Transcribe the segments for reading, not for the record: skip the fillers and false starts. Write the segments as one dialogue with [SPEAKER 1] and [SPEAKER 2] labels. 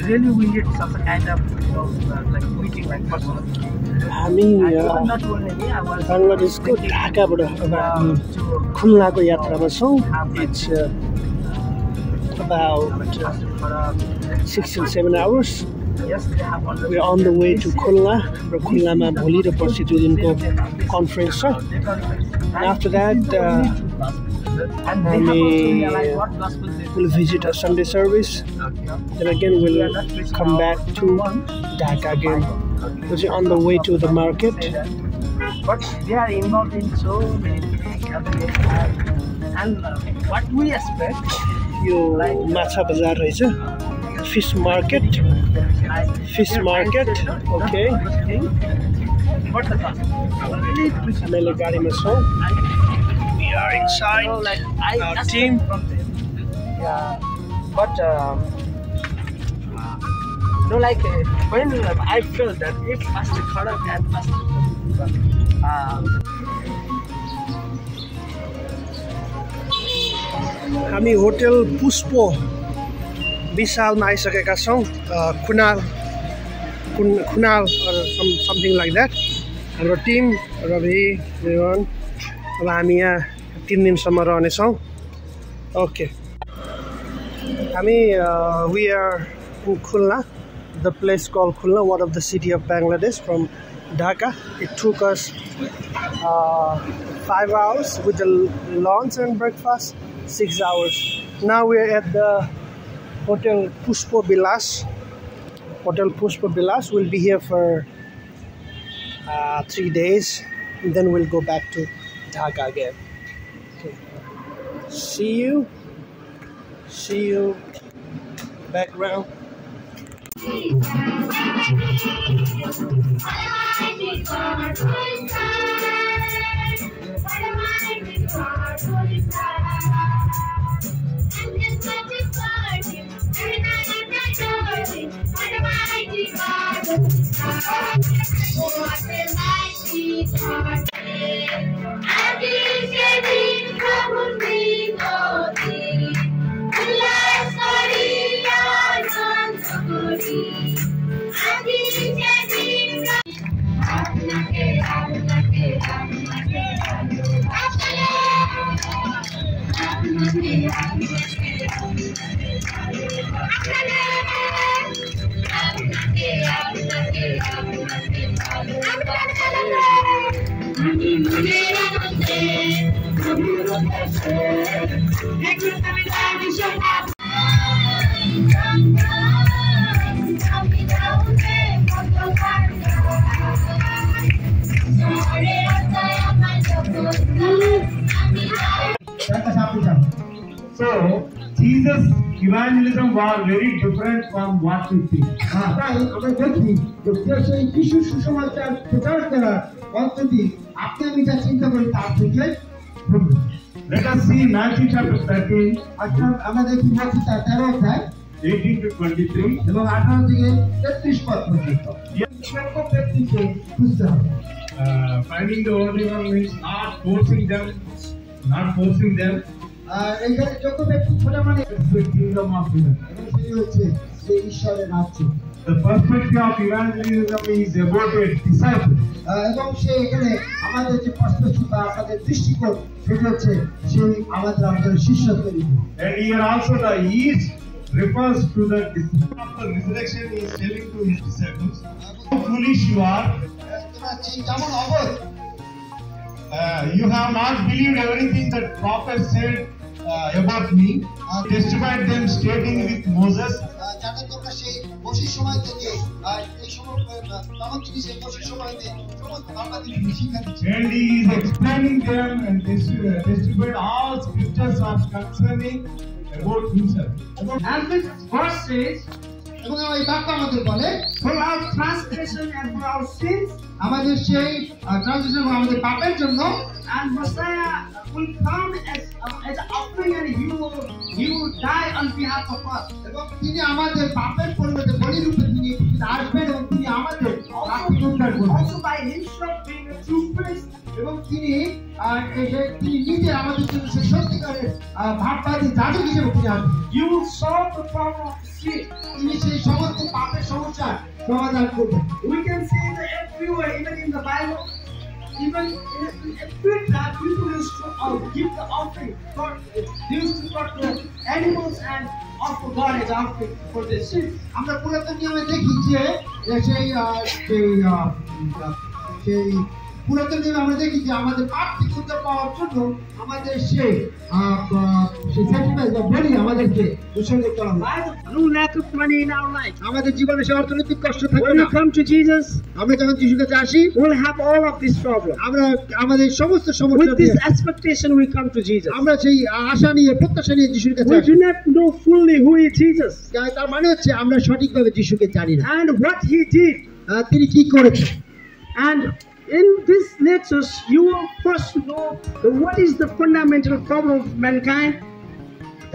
[SPEAKER 1] Really, we need such a kind of, like meeting, like personal.
[SPEAKER 2] बांग्लादेशको ढाकाबाट अब हामी खुल्नाको यात्रामा छौँ. It's about 6 and 7 hours. We're on the way to Khulna. र खुल्नामा भोलि र पर्सि 2 दिनको कन्फरेन्स छ. And after that we'll visit a Sunday service. Then again we'll come back to Dhaka again. We're on the way to the market.
[SPEAKER 1] But they are involved in so many things. And what we expect,
[SPEAKER 2] यो माछा बजार रहेछ. Fish market. Fish market. Okay.
[SPEAKER 1] What the cost?
[SPEAKER 2] हामीले गाडीमा छौँ. We are inside our team.
[SPEAKER 1] Yeah, but like when I feel that if Master Khadak and
[SPEAKER 2] हामी hotel पुष्पो विशालमा आइसकेका छौँ. Khunal or something like that. हाम्रो टिम रवि रेवन अब हामी यहाँ 3 दिनसम्म रहनेछौँ. Okay. We are in Khulna, the place called Khulna, one of the city of Bangladesh from Dhaka. It took us 5 hours with the lunch and breakfast, 6 hours. Now we are at the Hotel Pushpa Bilas. Hotel Pushpa Bilas. We'll be here for 3 days, and then we'll go back to Dhaka again. Okay. See you. Background.
[SPEAKER 3] So, Jesus' evangelism was very different from what we think. Let us see Matthew chapter 13, 18 to 23. Finding the only one means not forcing them. Kingdom of heaven. The perspective of evangelism is about a disciple.
[SPEAKER 4] এবং সে এখানে আমাদের যে perspective আমাদের দৃষ্টিকোণ সেটা হচ্ছে সেই আমাদের শিষ্যত্ব নীতি।
[SPEAKER 3] And here also the yeast refers to the after resurrection. He is telling to his disciples, how foolish you are.
[SPEAKER 4] তোমরা যেমন অবৈধ,
[SPEAKER 3] You have not believed everything that prophets said about me. Testified them stating with Moses.
[SPEAKER 4] যাতে তোমরা সেই বসির সময় থেকে এই সময় তখন তিনি সেই বসির সময়তে সমস্ত বাবা তিনি শিক্ষা দিচ্ছেন।
[SPEAKER 3] And he is explaining them and testified all scriptures are concerning about himself.
[SPEAKER 1] And this verse says,
[SPEAKER 4] এবং এই বাক্য আমাদের বলে
[SPEAKER 1] for our transgression and for our sins,
[SPEAKER 4] আমাদের সেই ট্রানজিশন আমাদের পাপের জন্য,
[SPEAKER 1] and Messiah will come as an offering, and he will die on behalf of us.
[SPEAKER 4] এবং তিনি আমাদের পাপের পরিবর্তে বলি রূপে তিনি আসবেন এবং তিনি আমাদের পাপকে উদ্ধার করবেন।
[SPEAKER 1] Also by himself being a true priest,
[SPEAKER 4] এবং তিনি নিজে আমাদের জন্য সেই সত্যিকারের ভাববাদী যাজক হিসেবে তিনি আসবেন।
[SPEAKER 1] you will solve the problem of sin.
[SPEAKER 4] তিনি সেই সমস্ত পাপের সমস্যার সমাধান করবেন।
[SPEAKER 1] We can see that everywhere, even in the Bible, even in every time, people used to give the offering. God used to cut the animals and offer God as offering for their sins.
[SPEAKER 4] আমরা পুরাতন নিয়মে দেখি যে সেই পুরাতন নিয়মে আমরা দেখি যে আমাদের পাপ থেকে উদ্ধার পাওয়ার জন্য আমাদের সেই স্যাক্রিফাইস বা বলি আমাদেরকে উৎসর্গ করা হয়।
[SPEAKER 1] By the no lack of money in our life.
[SPEAKER 4] আমাদের জীবনে সে অর্থনৈতিক কষ্ট থাকবে
[SPEAKER 1] When
[SPEAKER 4] না।
[SPEAKER 1] we come to Jesus,
[SPEAKER 4] আমরা যখন যিশুর কাছে আসি
[SPEAKER 1] we'll have all of this problem.
[SPEAKER 4] আমরা আমাদের সমস্ত সমস্যা
[SPEAKER 1] With this expectation, we come to Jesus.
[SPEAKER 4] আমরা সেই আশা নিয়ে প্রত্যাশা নিয়ে যিশুর কাছে
[SPEAKER 1] We
[SPEAKER 4] আসি।
[SPEAKER 1] do not know fully who is Jesus
[SPEAKER 4] তার মানে হচ্ছে আমরা সঠিকভাবে যিশুকে জানি না,
[SPEAKER 1] and what he did.
[SPEAKER 4] তিনি কি করেছেন।
[SPEAKER 1] And in this lectures, you will first know what is the fundamental problem of mankind.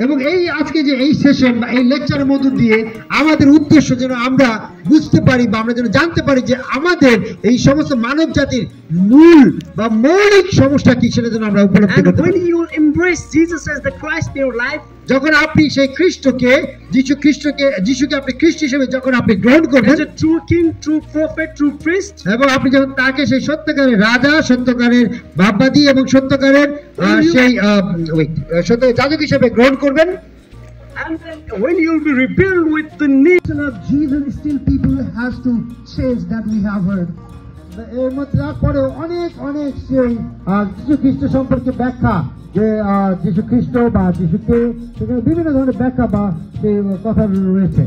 [SPEAKER 4] এবং এই আজকে যে এই সেশন বা এই লেকচারের মধ্য দিয়ে আমাদের উদ্দেশ্য যেন আমরা বুঝতে পারি বা আমরা যেন জানতে পারি যে আমাদের এই সমস্ত মানব জাতির মূল বা মৌলিক সমস্যা কি সেটা যেন আমরা উপলব্ধি
[SPEAKER 1] And
[SPEAKER 4] করতে
[SPEAKER 1] when
[SPEAKER 4] পারি।
[SPEAKER 1] you embrace Jesus as the Christ in your life,
[SPEAKER 4] যখন আপনি সেই যিশুকে আপনি খ্রিস্ট হিসেবে যখন আপনি গ্রহণ করবেন,
[SPEAKER 1] as a true king, true prophet, true priest,
[SPEAKER 4] এবং আপনি যখন তাকে সেই সত্যকারের রাজা, সত্যকারের ভাববাদী এবং সত্যকারের সত্য যাজক হিসেবে গ্রহণ করবেন,
[SPEAKER 1] and then when you will be rebuilt with the nation of
[SPEAKER 4] Jesus, still people has to change that we have heard. এর মধ্যে তারপরে অনেক সেই যীশু খ্রিস্ট সম্পর্কে ব্যাখ্যা, যে যীশু খ্রিস্ট বা যীশুকে সেখানে বিভিন্ন ধরনের ব্যাখ্যা বা সেই কথা রয়েছে।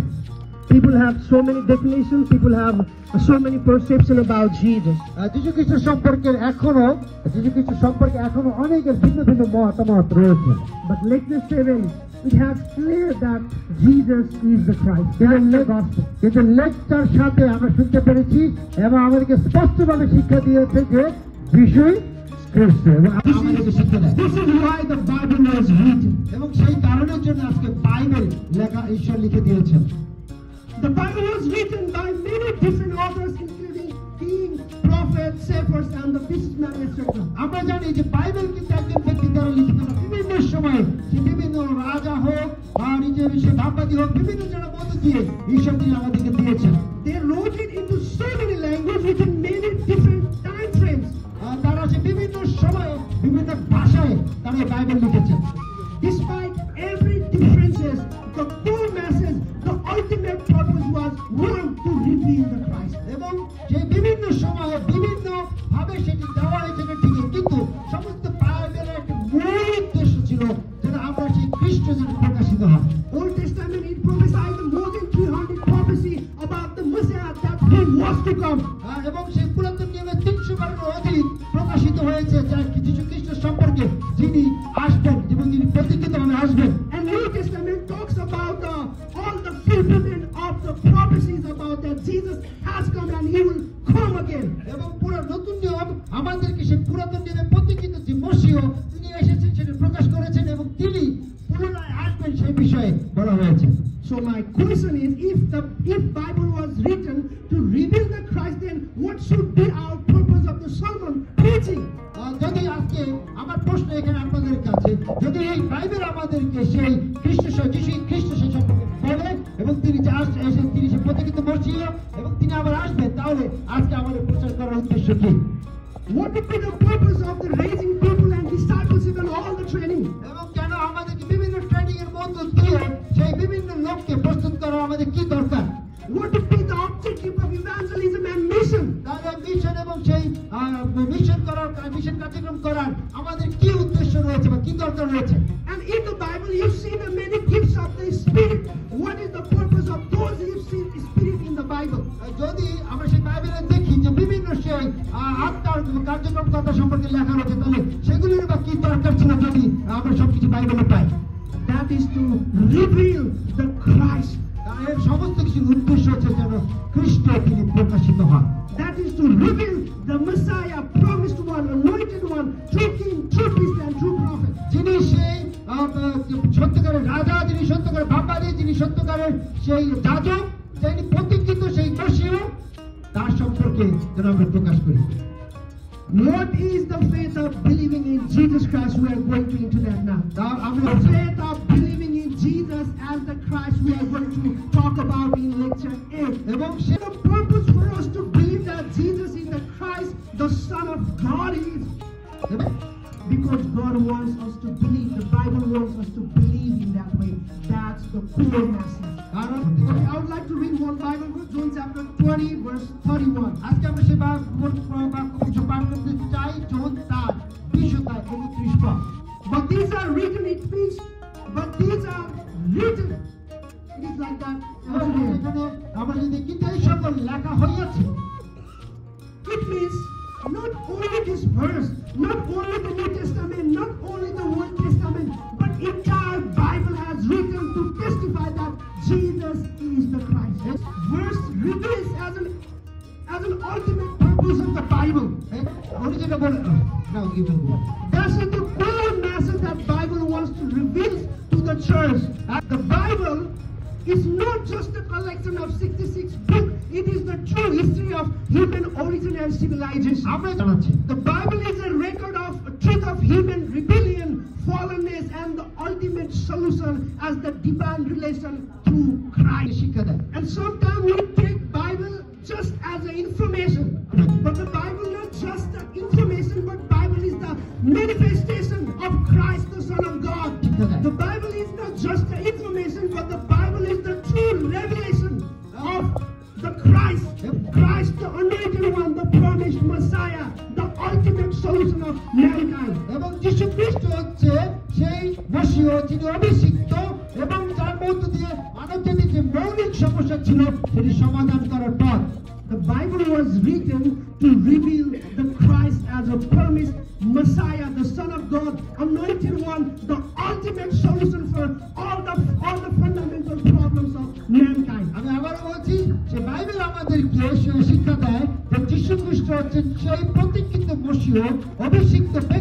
[SPEAKER 1] people have so many definitions, people have so many perceptions about Jesus.
[SPEAKER 4] যীশু খ্রিস্ট সম্পর্কে এখনো অনেকের ভিন্ন ভিন্ন মতামত রয়েছে।
[SPEAKER 1] But lecture 7, it has clear that Jesus is the Christ.
[SPEAKER 4] কিন্তু লেকচার সাথে আমরা শুনতে পেরেছি এবং আমাদেরকে স্পষ্টভাবে শিক্ষা দিয়েছে যে যিশুই খ্রিস্ট, এবং আমাদেরকে শিক্ষা দেয়।
[SPEAKER 1] This is why the Bible was written.
[SPEAKER 4] এবং সেই কারণের জন্য আজকে বাইবেল লেখা ঈশ্বর লিখে দিয়েছেন।
[SPEAKER 1] The Bible was written by many different authors, including kings, prophets, shepherds, and the businessmen, etc.
[SPEAKER 4] আমরা জানি যে বাইবেল কিন্তু একজন ব্যক্তি দ্বারা লিখিত না, বিভিন্ন সময়ে সে বিভিন্ন রাজা হোক বা নিজের সে ভাববাদী হোক, বিভিন্ন জনের মধ্য দিয়ে ঈশ্বর তিনি আমাদেরকে দিয়েছেন।
[SPEAKER 1] They wrote it into so many languages within many different time frames.
[SPEAKER 4] তারা সে বিভিন্ন সময়ে বিভিন্ন ভাষায় তারা বাইবেল লিখেছেন।
[SPEAKER 1] Despite every differences, the core message, the ultimate purpose was one, to reveal the Christ.
[SPEAKER 4] এবং সেই বিভিন্ন সময়ে বিভিন্ন ভাবে সেটি দেওয়া হয়েছে ঠিকই, কিন্তু সমস্ত বাইবেলের একটা মূল উদ্দেশ্য ছিল যেন আমরা সেই খ্রিস্ট যেন প্রকাশিত হয়।
[SPEAKER 1] Old Testament, it prophesied the more than 300 prophecy about the Messiah that he was to come.
[SPEAKER 4] এবং সেই পুরাতন নিয়মে 300 বারের অধিক প্রকাশিত হয়েছে যীশু খ্রিস্ট সম্পর্কে, যিনি আসবেন এবং যিনি প্রতীক্ষিতভাবে আসবেন।
[SPEAKER 1] And New Testament talks about all the fulfillment of the prophecies about that Jesus has come and he will come again.
[SPEAKER 4] এবং পুরো নতুন নিয়ম আমাদেরকে সেই পুরাতন নিয়মে প্রতীক্ষিত যে মসিহ তিনি এসেছেন সেটা প্রকাশ করেছেন এবং তিনি পুনরায় আসবেন সেই বিষয়ে বলা হয়েছে।
[SPEAKER 1] So my question is, if Bible was written to reveal the Christ, then what should be our purpose of the sermon preaching?
[SPEAKER 4] যদি আজকে আমার প্রশ্ন এখানে আপনাদের কাছে, যদি এই বাইবেল আমাদেরকে সেই যীশু খ্রিস্ট সেই সম্পর্কে বলে এবং তিনি যে তিনি সে প্রতীক্ষিত মসিহ এবং তিনি আবার আসবেন, তাহলে আজকে আমাদের প্রচার করার উদ্দেশ্য কি?
[SPEAKER 1] would be the purpose of the raising people and discipleship and all the training?
[SPEAKER 4] এবং কেন আমাদেরকে বিভিন্ন ট্রেনিং এর মধ্য দিয়ে সেই বিভিন্ন লোককে প্রস্তুত করা আমাদের কি দরকার?
[SPEAKER 1] What would be the objective of evangelism and mission?
[SPEAKER 4] তাহলে মিশন এবং সেই মিশন কার্যক্রম করার আমাদের কি উদ্দেশ্য রয়েছে বা কি দরকার রয়েছে?
[SPEAKER 1] And in the Bible, you see the many gifts of the Spirit. What is the purpose of those gifts in Spirit in the Bible?
[SPEAKER 4] যদি আমরা সেই বাইবেলে দেখি যে বিভিন্ন সেই আত্মার কার্যক্রম কথা সম্পর্কে লেখা রয়েছে, তাহলে সেগুলির বা কি দরকার ছিল যদি আমরা সবকিছু বাইবেলে পাই?
[SPEAKER 1] That is to reveal the Christ.
[SPEAKER 4] এর সমস্ত কিছুর উদ্দেশ্য হচ্ছে যেন খ্রিস্ট তিনি প্রকাশিত হন।
[SPEAKER 1] That is to reveal the Messiah, promised one, anointed one, true king, true priest, and true prophet.
[SPEAKER 4] যিনি সেই সত্যকারের রাজা, যিনি সত্যকারের ব্যাপারী, যিনি সত্যকারের সেই যাজক, যিনি প্রতীক্ষিত সেই মশীয়, তার সম্পর্কে যেন আমরা প্রকাশ করি।
[SPEAKER 1] What is the faith of believing in Jesus Christ? We are going to into that now. The faith of believing in Jesus as the Christ we are going to talk about in lecture 8.
[SPEAKER 4] এবং
[SPEAKER 1] The purpose for us to believe that Jesus is the Christ, the Son of God, is because God wants us to believe. The Bible wants us to believe in that way. That's the core message. I would like to read one Bible verse, John chapter 20, verse 31.
[SPEAKER 4] আজকে আমরা সেই কিছু পাঠ করতে চাই, জন তার 20:31 পদ।
[SPEAKER 1] But these are written, it means, but these are written. It is like that.
[SPEAKER 4] এখানে আমরা যদি দেখি এই সকল লেখা হইয়াছে,
[SPEAKER 1] It means not only this verse, not only the New Testament, not only the Old Testament, but entire Bible has written to testify that Jesus is the Christ. This verse reveals as an ultimate purpose of the Bible. That's the core message that Bible wants to reveal to the church. The Bible is not just a collection of 66 books. It is the true history of human origin and civilization. The Bible is a record of truth of human rebellion, fallenness, and the ultimate solution as the divine relation through Christ. And sometimes we take Bible just as an information, but the Bible not just the information, but Bible is the manifestation of Christ, the Son of God. The Bible is not just the information, but the Bible is the true revelation of the Christ, the anointed one, the promised Messiah, the ultimate solution of mankind.
[SPEAKER 4] এবং যীশু খ্রিস্ট হচ্ছে সেই মশীয়, যিনি অভিষিক্ত এবং যার মধ্য দিয়ে মানবজাতির যে মৌলিক সমস্যা ছিল সেটি সমাধান করার পথ।
[SPEAKER 1] The Bible was written to reveal the Christ as a promised Messiah, the Son of God, anointed one, the ultimate solution for all the fundamental problems of mankind.
[SPEAKER 4] আমি আবারও বলছি যে বাইবেল আমাদেরকে শিক্ষা দেয় যে যীশু খ্রিস্ট হচ্ছেন সেই প্রতীক্ষিত মশীয়, অভিষিক্ত ব্যক্তি।